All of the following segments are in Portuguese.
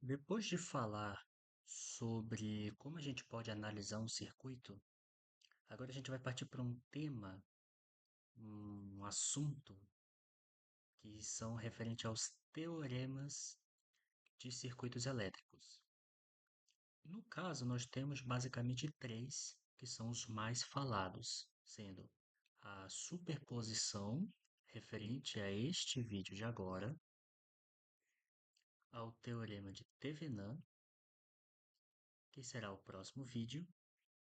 Depois de falar sobre como a gente pode analisar um circuito, agora a gente vai partir para um tema, um assunto que são referente aos teoremas de circuitos elétricos. No caso, nós temos basicamente três que são os mais falados, sendo a superposição, referente a este vídeo de agora, ao teorema de Thevenin, que será o próximo vídeo,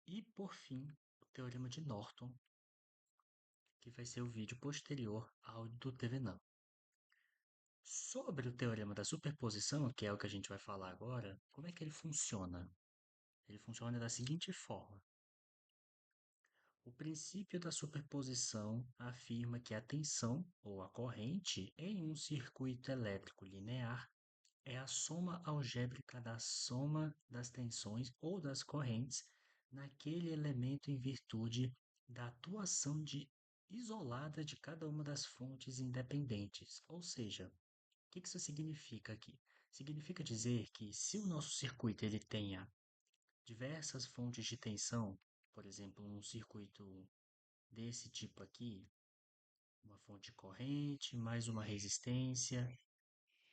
e, por fim, o teorema de Norton, que vai ser o vídeo posterior ao do Thevenin. Sobre o teorema da superposição, que é o que a gente vai falar agora, como é que ele funciona? Ele funciona da seguinte forma: o princípio da superposição afirma que a tensão ou a corrente em um circuito elétrico linear é a soma algébrica da soma das tensões ou das correntes naquele elemento em virtude da atuação isolada de cada uma das fontes independentes. Ou seja, o que isso significa aqui? Significa dizer que se o nosso circuito ele tenha diversas fontes de tensão, por exemplo, um circuito desse tipo aqui, uma fonte corrente, mais uma resistência,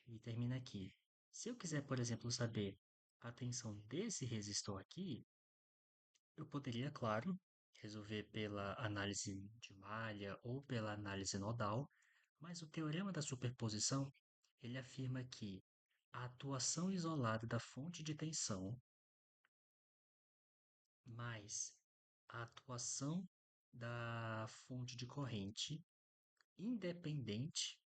e termina aqui. Se eu quiser, por exemplo, saber a tensão desse resistor aqui, eu poderia, claro, resolver pela análise de malha ou pela análise nodal, mas o teorema da superposição, ele afirma que a atuação isolada da fonte de tensão mais a atuação da fonte de corrente independente,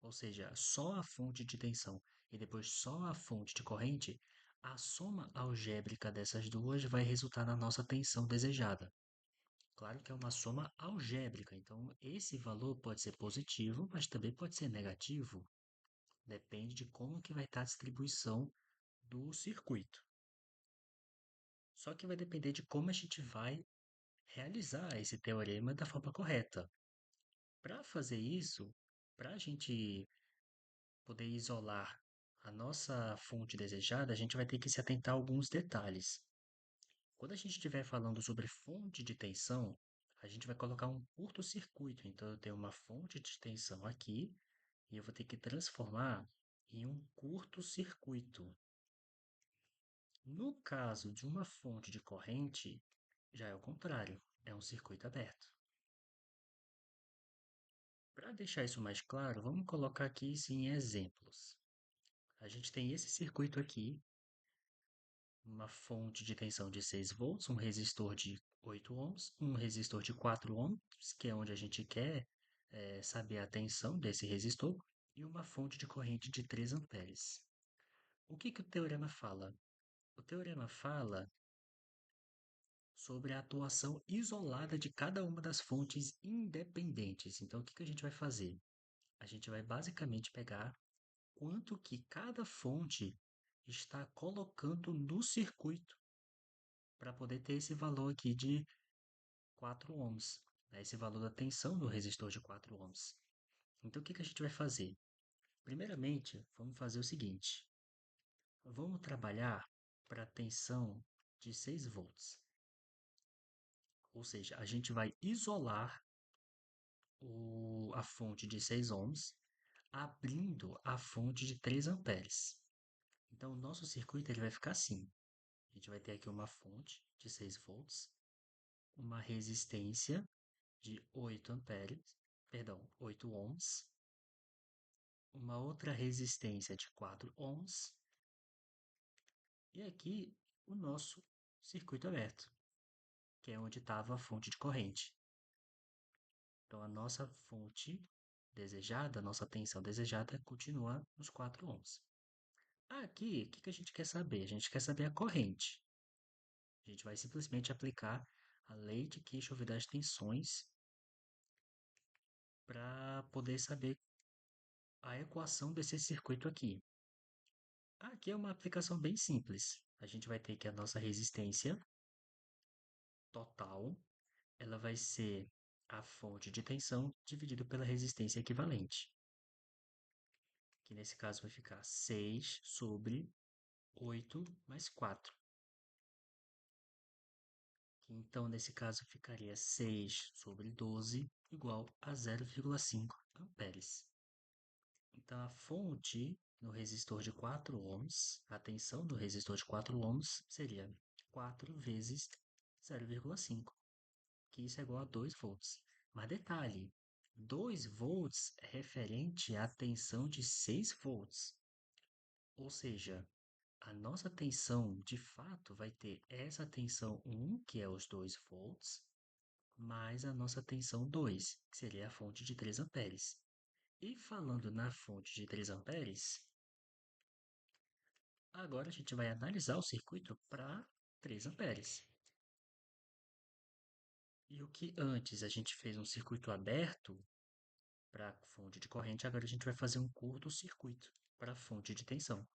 ou seja, só a fonte de tensão e depois só a fonte de corrente, a soma algébrica dessas duas vai resultar na nossa tensão desejada. Claro que é uma soma algébrica, então esse valor pode ser positivo, mas também pode ser negativo. Depende de como que vai estar a distribuição do circuito. Só que vai depender de como a gente vai realizar esse teorema da forma correta. Para fazer isso, para a gente poder isolar a nossa fonte desejada, a gente vai ter que se atentar a alguns detalhes. Quando a gente estiver falando sobre fonte de tensão, a gente vai colocar um curto-circuito. Então, eu tenho uma fonte de tensão aqui e eu vou ter que transformar em um curto-circuito. No caso de uma fonte de corrente, já é o contrário, é um circuito aberto. Para deixar isso mais claro, vamos colocar aqui sim exemplos. A gente tem esse circuito aqui, uma fonte de tensão de 6 volts, um resistor de 8 ohms, um resistor de 4 ohms, que é onde a gente quer saber a tensão desse resistor, e uma fonte de corrente de 3 amperes. O que o teorema fala? O teorema fala sobre a atuação isolada de cada uma das fontes independentes. Então, o que a gente vai fazer? A gente vai basicamente pegar quanto que cada fonte está colocando no circuito para poder ter esse valor aqui de 4 ohms, né? Esse valor da tensão do resistor de 4 ohms. Então, o que a gente vai fazer? Primeiramente, vamos fazer o seguinte: vamos trabalhar para a tensão de 6 volts. Ou seja, a gente vai isolar a fonte de 6 ohms, abrindo a fonte de 3 amperes. Então, o nosso circuito ele vai ficar assim. A gente vai ter aqui uma fonte de 6 volts, uma resistência de 8 amperes, perdão, 8 ohms, uma outra resistência de 4 ohms e aqui o nosso circuito aberto, que é onde estava a fonte de corrente. Então a nossa fonte desejada, a nossa tensão desejada continua nos 4 ohms. Aqui, o que a gente quer saber? A gente quer saber a corrente. A gente vai simplesmente aplicar a lei de Kirchhoff das tensões para poder saber a equação desse circuito aqui. Aqui é uma aplicação bem simples. A gente vai ter que a nossa resistência total, ela vai ser a fonte de tensão dividido pela resistência equivalente, que nesse caso vai ficar 6 sobre 8 mais 4. Que então, nesse caso, ficaria 6 sobre 12 igual a 0,5 amperes. Então, a fonte no resistor de 4 ohms, a tensão do resistor de 4 ohms seria 4 vezes 0,5, que isso é igual a 2 volts. Mas detalhe, 2 volts é referente à tensão de 6 volts. Ou seja, a nossa tensão, de fato, vai ter essa tensão 1, que é os 2 volts, mais a nossa tensão 2, que seria a fonte de 3 amperes. E falando na fonte de 3 amperes, agora a gente vai analisar o circuito para 3 amperes. E o que antes a gente fez um circuito aberto para a fonte de corrente, agora a gente vai fazer um curto-circuito para a fonte de tensão.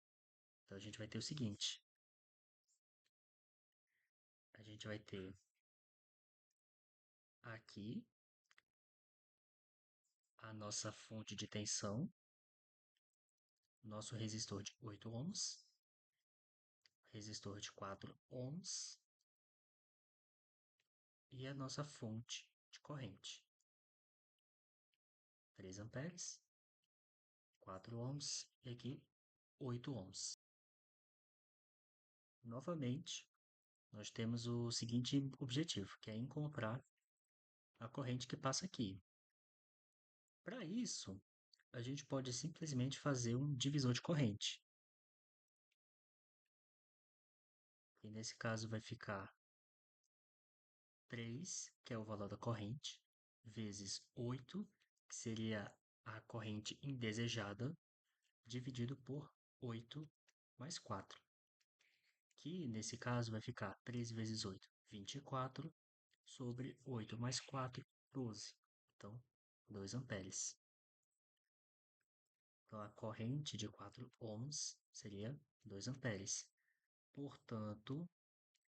Então a gente vai ter o seguinte: a gente vai ter aqui a nossa fonte de tensão, nosso resistor de 8 ohms, resistor de 4 ohms e a nossa fonte de corrente. 3 amperes, 4 ohms e aqui 8 ohms. Novamente, nós temos o seguinte objetivo, que é encontrar a corrente que passa aqui. Para isso, a gente pode simplesmente fazer um divisor de corrente. E nesse caso vai ficar 3, que é o valor da corrente, vezes 8, que seria a corrente indesejada, dividido por 8 mais 4, que nesse caso vai ficar 3 vezes 8, 24, sobre 8 mais 4, 12. Então, 2 amperes. Então, a corrente de 4 ohms seria 2 amperes. Portanto,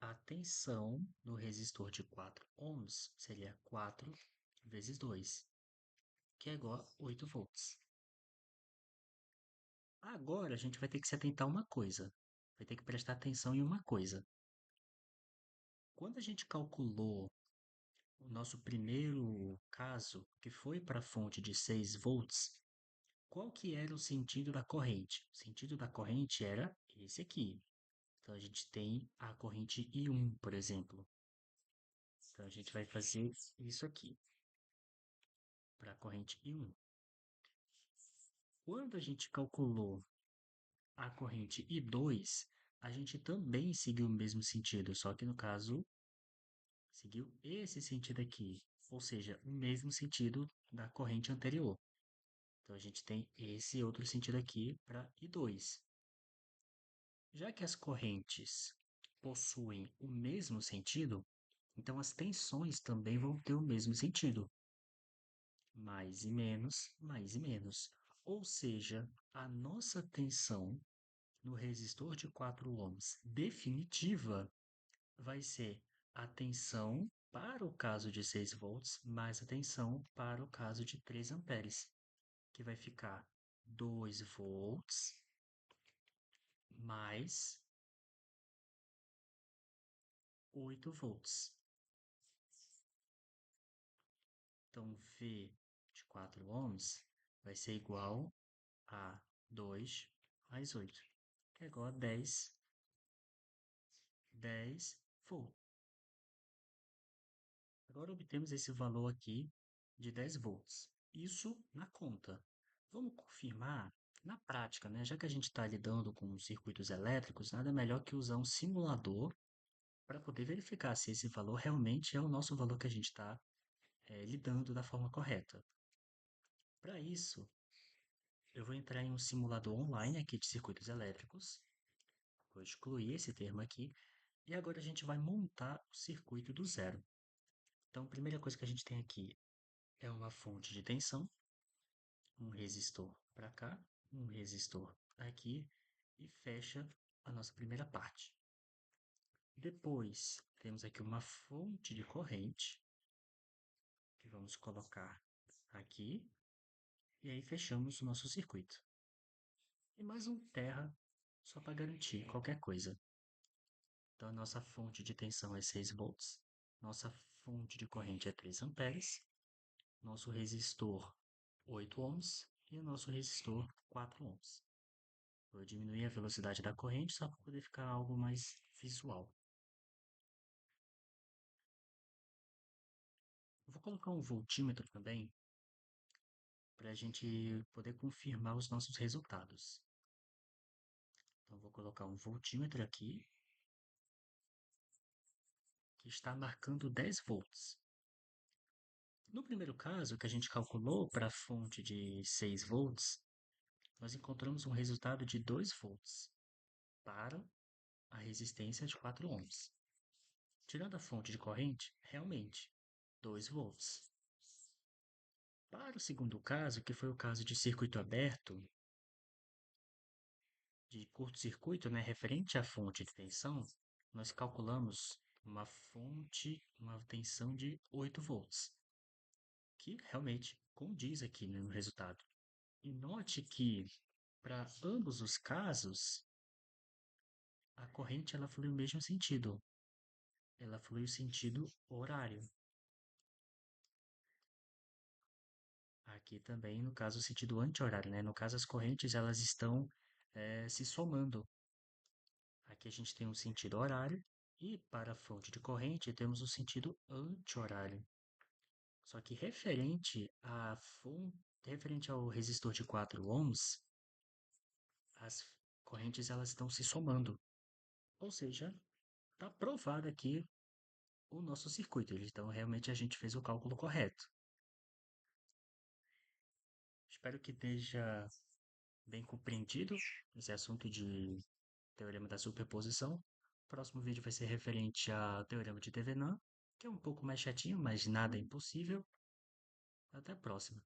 a tensão no resistor de 4 ohms seria 4 vezes 2, que é igual a 8 volts. Agora a gente vai ter que se atentar a uma coisa. Vai ter que prestar atenção em uma coisa. Quando a gente calculou o nosso primeiro caso, que foi para a fonte de 6 volts, qual que era o sentido da corrente? O sentido da corrente era esse aqui. Então a gente tem a corrente I1, por exemplo. Então a gente vai fazer isso aqui para a corrente I1. Quando a gente calculou a corrente I2, a gente também seguiu o mesmo sentido, só que no caso seguiu esse sentido aqui, ou seja, o mesmo sentido da corrente anterior. Então a gente tem esse outro sentido aqui para I2. Já que as correntes possuem o mesmo sentido, então as tensões também vão ter o mesmo sentido. Mais e menos, mais e menos. Ou seja, a nossa tensão no resistor de 4 ohms definitiva vai ser a tensão para o caso de 6 volts mais a tensão para o caso de 3 amperes, que vai ficar 2 volts mais 8 volts. Então, V de 4 ohms vai ser igual a 2 mais 8, que é igual a 10 volts. Agora obtemos esse valor aqui de 10 volts. Isso na conta. Vamos confirmar na prática, né? Já que a gente está lidando com circuitos elétricos, nada melhor que usar um simulador para poder verificar se esse valor realmente é o nosso valor que a gente está lidando da forma correta. Para isso, eu vou entrar em um simulador online aqui de circuitos elétricos. Vou excluir esse termo aqui. E agora a gente vai montar o circuito do zero. Então, a primeira coisa que a gente tem aqui é uma fonte de tensão, um resistor para cá, um resistor aqui e fecha a nossa primeira parte. Depois, temos aqui uma fonte de corrente que vamos colocar aqui e aí fechamos o nosso circuito. e mais um terra só para garantir qualquer coisa. Então, a nossa fonte de tensão é 6 volts, nossa fonte de corrente é 3 amperes, nosso resistor 8 ohms e o nosso resistor 4 ohms. Vou diminuir a velocidade da corrente só para poder ficar algo mais visual. Vou colocar um voltímetro também para a gente poder confirmar os nossos resultados. Então, vou colocar um voltímetro aqui que está marcando 10 volts. No primeiro caso, que a gente calculou para a fonte de 6 volts, nós encontramos um resultado de 2 volts para a resistência de 4 ohms. Tirando a fonte de corrente, realmente, 2 volts. Para o segundo caso, que foi o caso de circuito aberto, de curto-circuito, né, referente à fonte de tensão, nós calculamos uma tensão de 8 volts, que realmente condiz aqui no resultado. E note que, para ambos os casos, a corrente ela flui no mesmo sentido. Ela flui o sentido horário. Aqui também, no caso, o sentido anti-horário, né? No caso, as correntes elas estão se somando. Aqui a gente tem um sentido horário e para a fonte de corrente temos o sentido anti-horário. Só que referente ao resistor de 4 ohms, as correntes elas estão se somando. Ou seja, está provado aqui o nosso circuito. Então, realmente a gente fez o cálculo correto. Espero que esteja bem compreendido esse assunto de teorema da superposição. O próximo vídeo vai ser referente ao teorema de Thevenin, que é um pouco mais chatinho, mas nada é impossível. Até a próxima.